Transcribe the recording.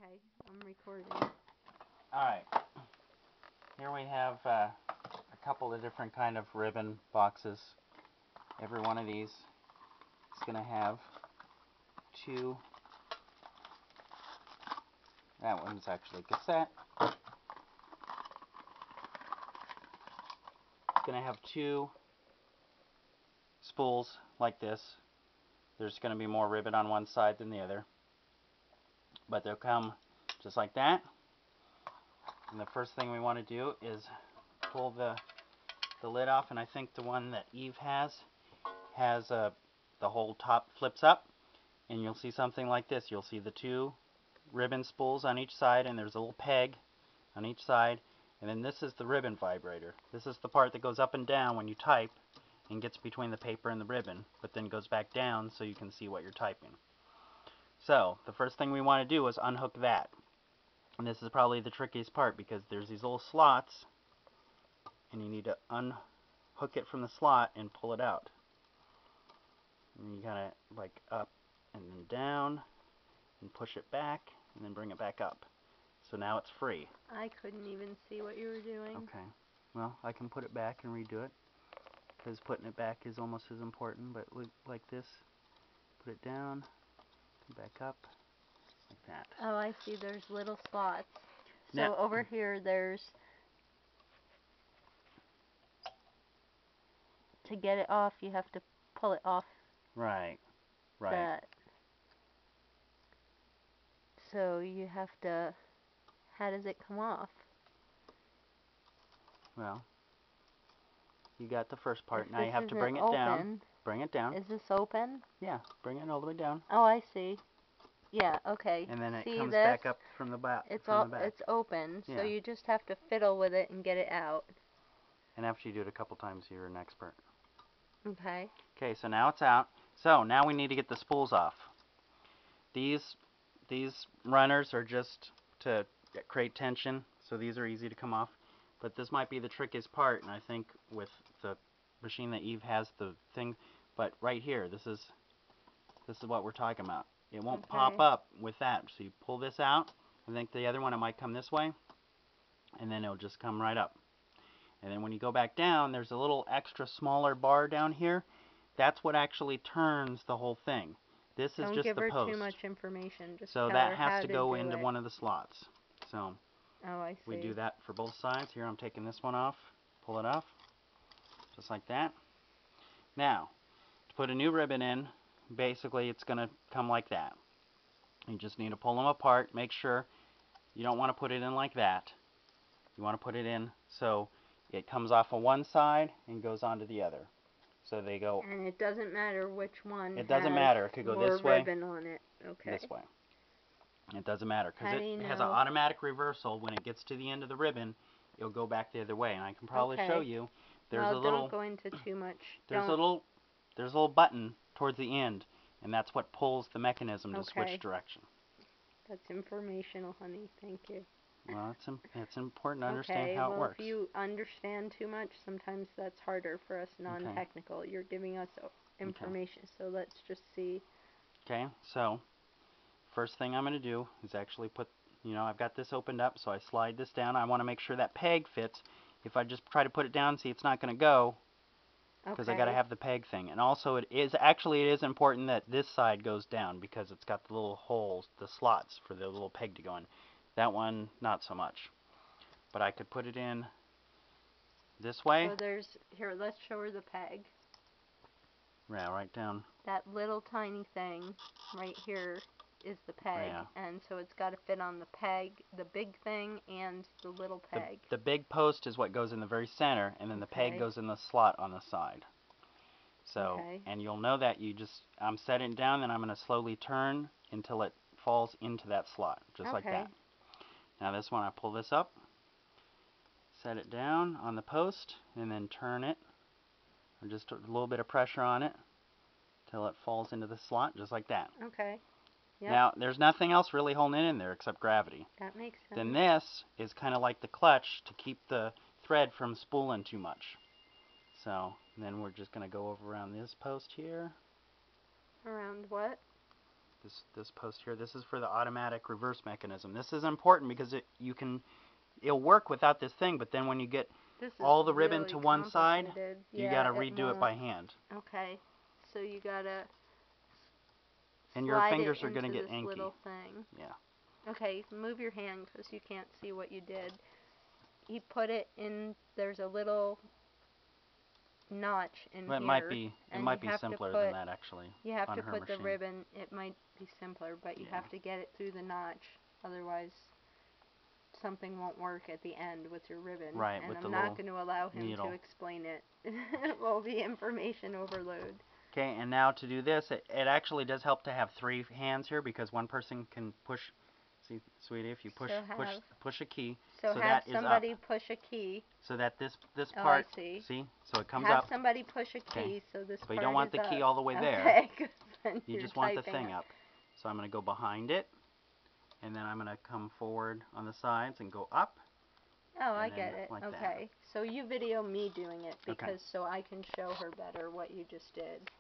Okay, I'm recording. Alright, here we have a couple of different kind of ribbon boxes. Every one of these is going to have two, that one's actually cassette. It's going to have two spools like this. There's going to be more ribbon on one side than the other, but they'll come just like that. And the first thing we want to do is pull the lid off, and I think the one that Eve has the whole top flips up, and you'll see something like this. You'll see the two ribbon spools on each side, and there's a little peg on each side, and then this is the ribbon vibrator. This is the part that goes up and down when you type and gets between the paper and the ribbon, but then goes back down so you can see what you're typing. So the first thing we want to do is unhook that, and this is probably the trickiest part because there's these little slots, and you need to unhook it from the slot and pull it out. And you kind of like up and then down and push it back and then bring it back up. So now it's free. I couldn't even see what you were doing. Okay. Well, I can put it back and redo it because putting it back is almost as important, but like this. Put it down, come back up, like that. Oh, I see. There's little slots. So now, over here there's, to get it off you have to pull it off. Right. That. So you have to, how does it come off? Well, you got the first part. If now you have to bring it open, down. Bring it down. Is this open? Yeah, bring it all the way down. Oh, I see. Yeah, okay. And then it see comes this? back up from the back. It's back. It's open, yeah. So you just have to fiddle with it and get it out. And after you do it a couple times, you're an expert. Okay. Okay, so now it's out. So now we need to get the spools off. These runners are just to create tension, so these are easy to come off. But this might be the trickiest part, and I think with the machine that Eve has the thing. But right here, this is what we're talking about. It won't pop up with that. So you pull this out. I think the other one, it might come this way, and then it'll just come right up. And then when you go back down, there's a little extra smaller bar down here. That's what actually turns the whole thing. This is just the post. Don't give her too much information. Just so tell that her has how to go into it. one of the slots. So oh, I see. we do that for both sides. Here I'm taking this one off. Pull it off. Just like that. Now, to put a new ribbon in, basically it's going to come like that. You just need to pull them apart. Make sure you don't want to put it in like that. You want to put it in so it comes off of one side and goes onto the other. So they go. And it doesn't matter which one. It doesn't matter. It could go this way. Ribbon on it. Okay. This way. It doesn't matter because it has an automatic reversal. When it gets to the end of the ribbon, it'll go back the other way. And I can probably show you. There's a little. Don't go into too much. There's a little button towards the end, and that's what pulls the mechanism to switch direction. That's informational, honey. Thank you. Well, it's important to understand how it works. If you understand too much, sometimes that's harder for us non-technical. You're giving us information, so let's just see. Okay, so first thing I'm going to do is actually put, I've got this opened up, so I slide this down. I want to make sure that peg fits. If I just try to put it down, see, it's not going to go because I got to have the peg thing. And also, it is important that this side goes down because it's got the little holes, the slots for the little peg to go in. That one, not so much. But I could put it in this way. So here, let's show her the peg. Yeah, right down. That little tiny thing right here is the peg. Yeah. And so it's got to fit on the peg, the big thing, and the little peg. The big post is what goes in the very center, and then the peg goes in the slot on the side. So, and you'll know that I'm setting it down, and I'm going to slowly turn until it falls into that slot, just like that. Now this one, I pull this up, set it down on the post, and then turn it, or just a little bit of pressure on it, till it falls into the slot, just like that. Okay. Yep. Now, there's nothing else really holding it in there except gravity. That makes sense. Then this is kind of like the clutch to keep the thread from spooling too much. So, then we're just going to go over around this post here. Around what? this post here. This is for the automatic reverse mechanism. This is important because it'll work without this thing, but then when you get all the ribbon really to one side, you gotta it redo it by hand. Okay, so you gotta and your fingers are gonna get inky. Little thing. Yeah. Okay, move your hand because you can't see what you did. You put it in. There's a little notch in But here. it might be simpler than that actually. You have on to her put machine. the ribbon. It might be simpler, but you have to get it through the notch. Otherwise, something won't work at the end with your ribbon. Right, and with I'm the not going to allow him needle. to explain it. It will be information overload. Okay, and now to do this, it actually does help to have 3 hands here because one person can push. See, sweetie, if you push a key, so that is up. Somebody push a key. So that this part, I see. So it comes have up. Have somebody push a key so this But you don't want the key all the way there. Okay, then you just want the thing up. So I'm going to go behind it, and then I'm going to come forward on the sides and go up. Oh, I get it. Like okay. that. So you video me doing it because so I can show her better what you just did.